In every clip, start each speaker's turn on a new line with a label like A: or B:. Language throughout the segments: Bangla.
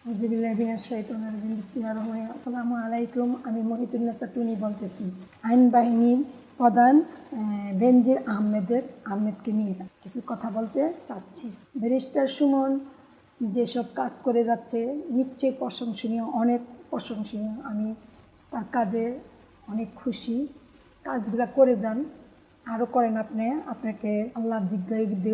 A: আসসালামু আলাইকুম। আমি মহিতুন্নেসা টুনি বলতেছি। আইন বাহিনীর প্রধান বেনজির আহমেদকে নিয়ে কিছু কথা বলতে চাচ্ছি। ব্যারিস্টার সুমন যেসব কাজ করে যাচ্ছে নিশ্চয়ই প্রশংসনীয়, অনেক প্রশংসনীয়। আমি তার কাজে অনেক খুশি। কাজগুলো করে যান, আরও করেন। আপনাকে আল্লাহ দীর্ঘায়ু দিক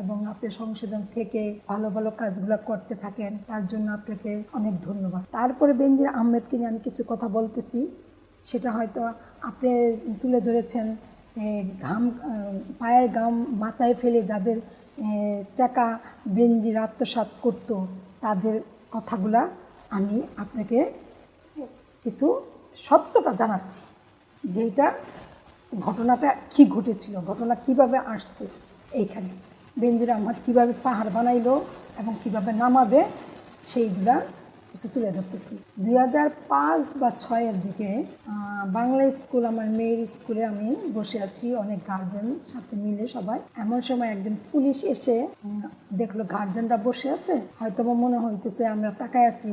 A: এবং আপনি সংশোধন থেকে ভালো ভালো কাজগুলো করতে থাকেন, তার জন্য আপনাকে অনেক ধন্যবাদ। তারপরে বেনজির আহমেদকে নিয়ে আমি কিছু কথা বলতেছি, সেটা হয়তো আপনি তুলে ধরেছেন। পায়ের ঘাম মাথায় ফেলে যাদের টাকা বেনজির আত্মসাৎ করত, তাদের কথাগুলা আমি আপনাকে কিছু সত্যটা জানাচ্ছি, যেটা ঘটনাটা কি ঘটেছিল, ঘটনা কিভাবে আসছে এইখানে, বেনজির আহমেদ কীভাবে পাহাড় বানাইলো এবং কিভাবে নামাবে, সেইগুলা কিছু তুলে ধরতেছি। 2005 বা 2006 দিকে বাংলা স্কুল, আমার মেয়ের স্কুলে আমি বসে আছি, অনেক গার্জেন সাথে মিলে সবাই। এমন সময় একজন পুলিশ এসে দেখলো গার্জেনরা বসে আছে, হয়তো মনে হইতেছে আমরা তাকায় আছি,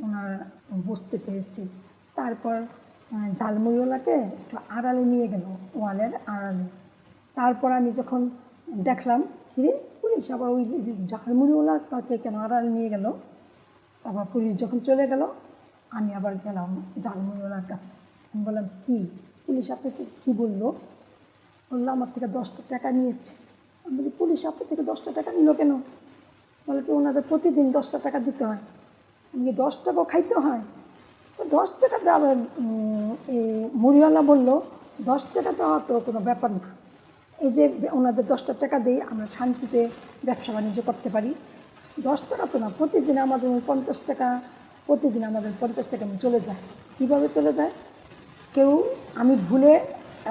A: ওনার বুঝতে পেরেছি। তারপর ঝালমুড়িওয়ালাকে একটু আড়ালে নিয়ে গেল, ওয়ালের আড়ালে। তারপর আমি যখন দেখলাম কি পুলিশ আবার ওই ঝালমুড়িওয়ালাকে কেন আড়ালে নিয়ে গেল, তারপর পুলিশ যখন চলে গেল আমি আবার গেলাম ঝালমুড়িওয়ালার কাছে। আমি বললাম কি পুলিশ আপনাকে কি বললো? বললো আমার থেকে 10টা টাকা নিয়েছে। আমি বলি পুলিশ আপনার থেকে 10টা টাকা নিল কেন? বলে কি ওনাদের প্রতিদিন 10টা টাকা দিতে হয়, আমি 10 টাকাও খাইতে হয়। 10 টাকা দেওয়া, এই মুড়িওয়ালা বললো 10 টাকা দেওয়া তো কোনো ব্যাপার না, এই যে ওনাদের 10টা টাকা দিয়ে আমরা শান্তিতে ব্যবসা বাণিজ্য করতে পারি। 10 টাকা তো না, প্রতিদিন আমাদের 50 টাকা, প্রতিদিন আমাদের 50 টাকা চলে যায়। কীভাবে চলে যায়? কেউ আমি ভুলে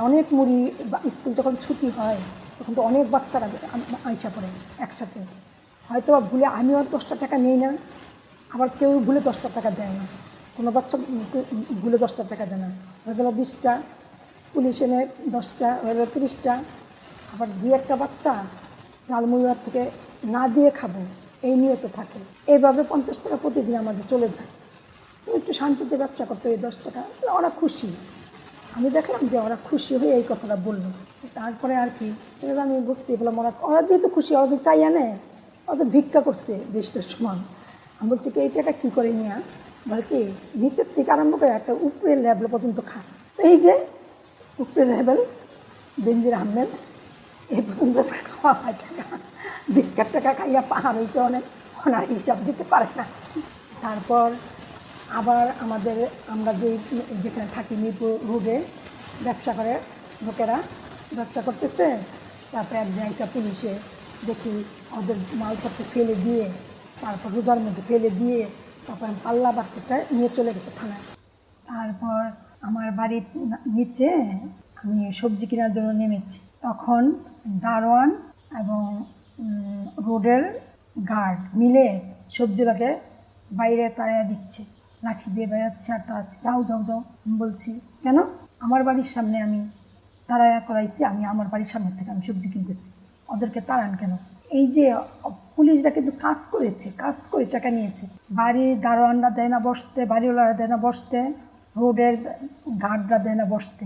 A: অনেক মুড়ি, স্কুল যখন ছুটি হয় তখন তো অনেক বাচ্চারা আইসা পড়ে একসাথে, হয়তো ভুলে আমিও 10টা টাকা নিই না, আবার কেউ ভুলে 10টা টাকা দেয় না, কোনো বাচ্চা ভুলে 10টা টাকা দেয় না। হয়ে গেল 20টা, পুলিশ এনে 10টা, হয়ে গেল 30টা। আবার 2-1টা বাচ্চা ঝালমুড়িওয়ার থেকে না দিয়ে খাবো এই নিয়ত থাকে। এইভাবে 50 টাকা প্রতিদিন আমাদের চলে যায়। একটু শান্তিতে ব্যবসা করতে হবে, 10 টাকা। ওরা খুশি, আমি দেখলাম যে ওরা খুশি হয়ে এই কথাটা বললো। তারপরে আর কি আমি বুঝতে পেলাম ওরা যেহেতু খুশি, ওরা তো চাই আনে, ওরা তো ভিক্ষা করছে বেশটার সমান। আমি বলছি কি এই টাকা কী করে নিয়ে, বলে কি নিচের থেকে আরম্ভ করে একটা উপরের লেভেল পর্যন্ত খায়। তো এই যে উপরের লেভেল বেনজির আহমেদ এই পর্যন্ত খাওয়া হয় টাকা, ভিক্ষার টাকা খাইয়া পাহাড় হয়েছে অনেক, ওনার হিসাব দিতে পারে না। তারপর আবার আমরা যেখানে থাকি মিরপুর রোডে ব্যবসা করে লোকেরা ব্যবসা করতেছে, তারপরে একদিন হিসাব পুলিশে দেখি ওদের মালপত্র ফেলে দিয়ে, তারপর রোজার মধ্যে ফেলে দিয়ে, তারপর পাল্লা বাক্যটা নিয়ে চলে গেছে থানায়। তারপর আমার বাড়ির নিচে আমি সবজি কেনার জন্য নেমেছি, তখন দারোয়ান এবং রোডের গার্ড মিলে সবজিগুলোকে বাইরে তাড়িয়ে দিচ্ছে, লাঠি দিয়ে বেড়াচ্ছে আর তাড়াচ্ছে, যাও যাও যাও। বলছি কেন? আমার বাড়ির সামনে আমি তাড়াইয়া করাইছি, আমি আমার বাড়ির সামনে থেকে আমি সবজি কিনতেছি, ওদেরকে তাড়ান কেন? এই যে পুলিশরা কিন্তু কাজ করেছে, কাজ করে টাকা নিয়েছে। বাড়ির দারোয়ানরা দেয় না বসতে, বাড়িওয়ালারা দেয় না বসতে, রোডের গার্ডরা দেয় না বসতে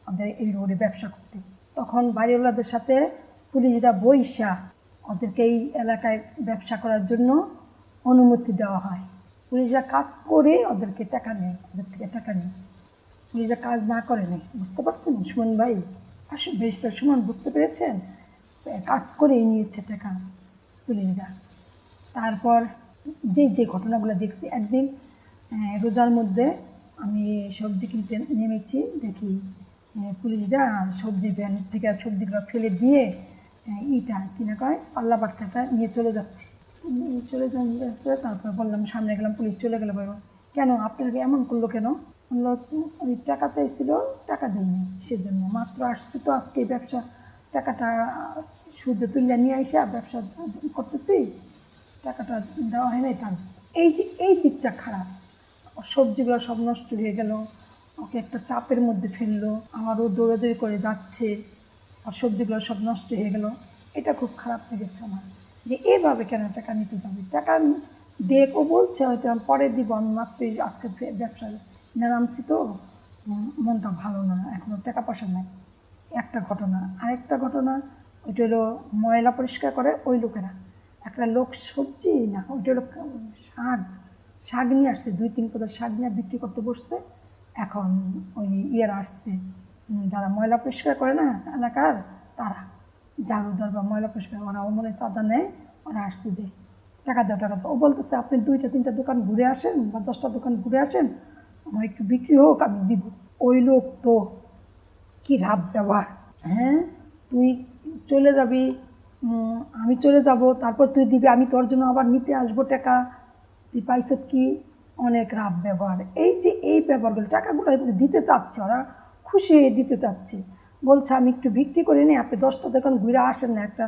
A: ওদের এই রোডে ব্যবসা করতে। তখন বাড়িওয়ালাদের সাথে পুলিশরা বইসা ওদেরকে এই এলাকায় ব্যবসা করার জন্য অনুমতি দেওয়া হয়। পুলিশরা কাজ করে ওদেরকে টাকা নেয়, ওদের থেকে টাকা নেয়, পুলিশরা কাজ না করে নেই। বুঝতে পারছেন সুমন ভাই? ব্যারিস্টার সুমন বুঝতে পেরেছেন? কাজ করেই নিয়েছে টাকা পুলিশরা। তারপর যে ঘটনাগুলো দেখছি, একদিন রোজার মধ্যে আমি সবজি কিনতে নেমেছি, দেখি পুলিশরা সবজি ভ্যান থেকে সবজিগুলো ফেলে দিয়ে ইটা কিনা কয় পাল্লা বাট্টাটা নিয়ে চলে যাচ্ছে। তারপর বললাম, সামনে গেলাম, পুলিশ চলে গেল। কেন আপনাকে এমন করলো কেন? বললো ওই টাকা চাইছিল, টাকা দিইনি, সেজন্য মাত্র আসছে তো আজকে ব্যবসা, টাকাটা সুদে তুলে নিয়ে আইসা ব্যবসা করতেছি, টাকাটা দেওয়া হয় নাই। তার এই দিকটা খারাপ, সবজিগুলো সব নষ্ট হয়ে গেল, ওকে একটা চাপের মধ্যে ফেললো, আমারও দৌড়াদৌড়ি করে যাচ্ছে আর সবজিগুলো সব নষ্ট হয়ে গেল। এটা খুব খারাপ লেগেছে আমার, যে এভাবে কেন টাকা নিতে যাবে? টাকা দেখো বলছে হয়তো আমি পরে দিব, আমি মাত্রই আজকে ব্যবসা নামছি তো, মনটা ভালো না, এখনও টাকা পয়সা নাই। একটা ঘটনা, আরেকটা ঘটনা, ওইটা হলো ময়লা পরিষ্কার করে ওই লোকেরা, একটা লোক সবজি না, ওইটা হলো শাক, শাক নিয়ে আসছে, 2-3 কোদাল শাক নিয়ে বিক্রি করতে বসছে। এখন ওই ইয়েরা আসছে, যারা ময়লা পরিষ্কার করে না এলাকার, তারা ঝাড়ুদার বা ময়লা পরিষ্কার, ওরা ও মনে চাঁদা নেয়, ওরা আসছে যে টাকা দাও টাকা দাও। ও বলতেছে আপনি 2-3টা দোকান ঘুরে আসেন বা 10টা দোকান ঘুরে আসেন, আমার একটু বিক্রি হোক, আমি দিব। ওই লোক তো কি রাব ব্যবহার, হ্যাঁ তুই চলে যাবি, আমি চলে যাব, তারপর তুই দিবি, আমি তোর জন্য আবার নিতে আসবো টাকা, তুই পাইছ কি, অনেক রাব ব্যবহার। এই যে এই ব্যবহারগুলো, টাকাগুলো দিতে চাচ্ছে, ওরা খুশি হয়ে দিতে চাচ্ছে, বলছে আমি একটু বিক্রি করে নিই, আপনি 10টা দোকান ঘুরে আসেন না, একটা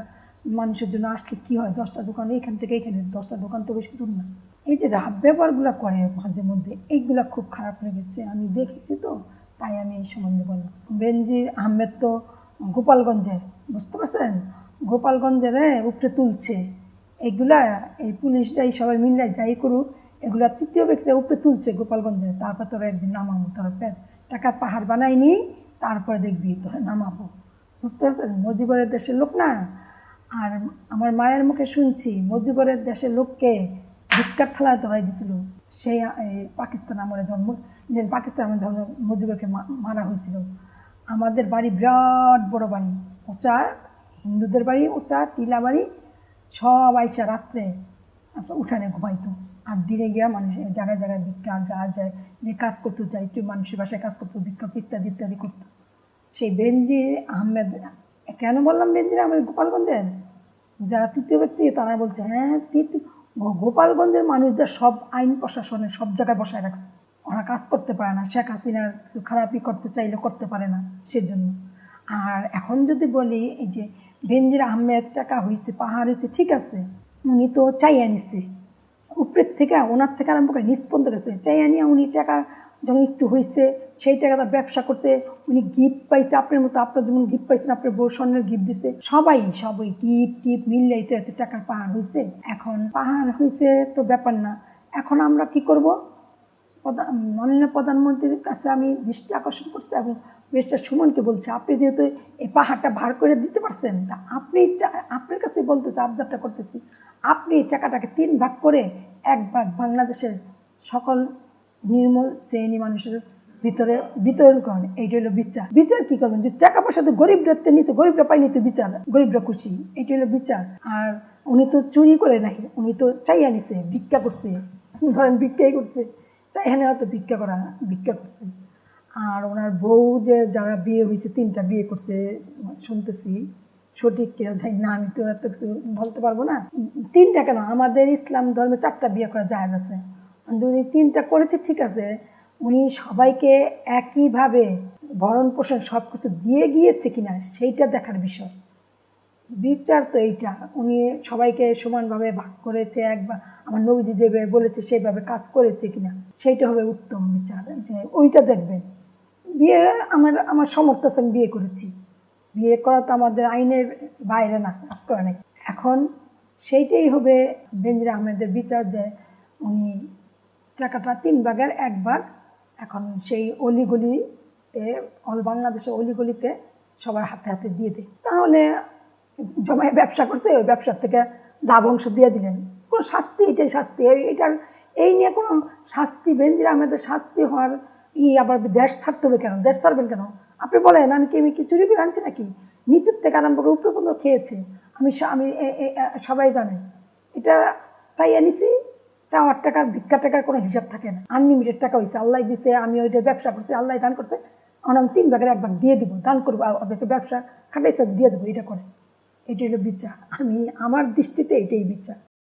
A: মানুষের জন্য আসলে কী হয়, 10টা দোকান এইখান থেকে এইখানে, 10টা দোকান তো বেশি দূর না। এই যে রাব ব্যবহারগুলো করে মাঝে মধ্যে, এইগুলা খুব খারাপ লেগেছে, আমি দেখেছি তো, তাই আমি এই সম্বন্ধে বললাম। বেনজির আহমেদ তো গোপালগঞ্জের, বুঝতে পারছেন, গোপালগঞ্জের উপরে তুলছে এগুলা, এই পুলিশরাই সবাই মিলে যাই করুক, এগুলা তৃতীয় ব্যক্তিরা উপরে তুলছে গোপালগঞ্জে, তারপর তোরা একদিন নামাবো, তোরা টাকার পাহাড় বানাইনি, তারপরে দেখবি তোরা নামাবো, বুঝতে পারছেন। মজিবরের দেশের লোক না, আর আমার মায়ের মুখে শুনছি মজিবরের দেশের লোককে ভিক্ষার থালায় ধরাই দিছিল, সেই পাকিস্তান আমলে জন্ম, যে পাকিস্তান আমলে জন্ম মজিবরকে মারা হয়েছিল। আমাদের বাড়ি বিরাট বড় বাড়ি, উঁচা, হিন্দুদের বাড়ি উঁচা, টিলা বাড়ি, সব আইসা রাত্রে উঠানে ঘুমাইতো, আর দিনে গিয়া মানুষের জায়গায় জায়গায় ভিক্ষা যা যায়, যে কাজ করতে যায়, একটু মানুষের বাসায় কাজ করতো, ভিক্ষা ইত্যাদি ইত্যাদি করতো। সেই বেনজির আহমেদ, কেন বললাম বেনজির আহমেদ গোপালগঞ্জের, যারা তৃতীয় ব্যক্তি তারা বলছে হ্যাঁ গোপালগঞ্জের মানুষদের সব আইন প্রশাসনে সব জায়গায় বসায় রাখছে, ওরা কাজ করতে পারে না, শেখ হাসিনা কিছু খারাপই করতে চাইলে করতে পারে না সেজন্য। আর এখন যদি বলি এই যে বেনজির আহমেদ টাকা হয়েছে, পাহাড় হয়েছে, ঠিক আছে, উনি তো চাইয়া নিছে উপরের থেকে, ওনার থেকে আরম্ভ করে নিষ্পন্দ গেছে, চাইয়া নিয়ে উনি টাকা যখন একটু হয়েছে, সেই টাকাটা ব্যবসা করছে, উনি গিফট পাইছে, আপনার মতো আপনার যেমন গিফট পাইছেন, আপনার বউ স্বর্ণের গিফট দিচ্ছে, সবাই গিফট টিপ মিললে এত টাকার পাহাড় হয়েছে। এখন পাহাড় হয়েছে তো ব্যাপার না, এখন আমরা কি করব, মাননীয় প্রধানমন্ত্রীর কাছে আমি দৃষ্টি আকর্ষণ করছি এবং মিস্টার সুমনকে বলছে, আপনি যেহেতু এই পাহাড়টা ভার করে দিতে পারছেন, তা আপনি আপনার কাছে বলতেছে, আবদারটা করতেছি, আপনি টাকাটাকে 3 ভাগ করে 1 ভাগ বাংলাদেশের সকল নির্মল শ্রেণী মানুষের ভিতরে বিতরণ করেন। এইটা হলো বিচার। বিচার কি করবেন, যে টাকা পয়সা তো গরিবরা নিচে, গরিবরা পাইনি তো বিচার, গরিবরা খুশি, এইটা হলো বিচার। আর উনি তো চুরি করে নাই, উনি তো চাইয়া নিছে, ভিক্ষা করছে, ধরেন ভিক্ষাই করছে, চাইয়া নেওয়া তো ভিক্ষা করছে। আর ওনার বউ যে যারা বিয়ে হয়েছে, 3টা বিয়ে করছে শুনতেছি, সঠিক কেউ যাই না, আমি তো এত কিছু বলতে পারবো না। 3টা কেন, আমাদের ইসলাম ধর্মে 4টা বিয়ে করা জায়েজ আছে, উনি 3টা করেছে, ঠিক আছে, উনি সবাইকে একইভাবে ভরণ পোষণ সব কিছু দিয়ে গিয়েছে কিনা সেইটা দেখার বিষয়। বিচার তো এইটা, উনি সবাইকে সমানভাবে ভাগ করেছে, একবার আমার নবীজি যেভাবে বলেছে সেইভাবে কাজ করেছে কিনা, সেইটা হবে উত্তম বিচার, যে ওইটা দেখবেন। বিয়ে আমার সমর্থ আছে, আমি বিয়ে করেছি, বিয়ে করা তো আমাদের আইনের বাইরে না, কাজ করা নেই। এখন সেইটাই হবে বেনজির আহমেদের বিচার, যে উনি টাকাটা 3 ভাগের 1 ভাগ এখন সেই অলিগলিতে, অল বাংলাদেশের অলিগলিতে সবার হাতে হাতে দিয়ে দেয়। তাহলে জমায় ব্যবসা করছে, ওই ব্যবসার থেকে লাভ অংশ দিয়ে দিলেন, কোনো শাস্তি, এটাই শাস্তি, এটার এই নিয়ে কোনো শাস্তি, বেনজির আহমেদের শাস্তি হওয়ার আবার দেশ ছাড়তে হবে কেন, দেশ ছাড়বেন কেন আপনি বলেন, আমি কি চুরি করে আনছি নাকি, নিচের থেকে আরম্ভ করে উপরে পর্যন্ত খেয়েছে, আমি সবাই জানে, এটা চাইয়া নিছি, চাওয়ার টাকার ভিক্ষা টাকার কোনো হিসাব থাকে না, আনলিমিটেড টাকা হয়েছে, আল্লাহ দিছে, আমি ওইটা ব্যবসা করছি, আল্লাহ দান করছে, আমি 3 ভাগের 1 ভাগ দিয়ে দিব, দান করবো, ওদেরকে ব্যবসা খাটাইছে দিয়ে দেবো, এটা করে, এটাই হলো বিচার। আমার দৃষ্টিতে এটাই বিচার।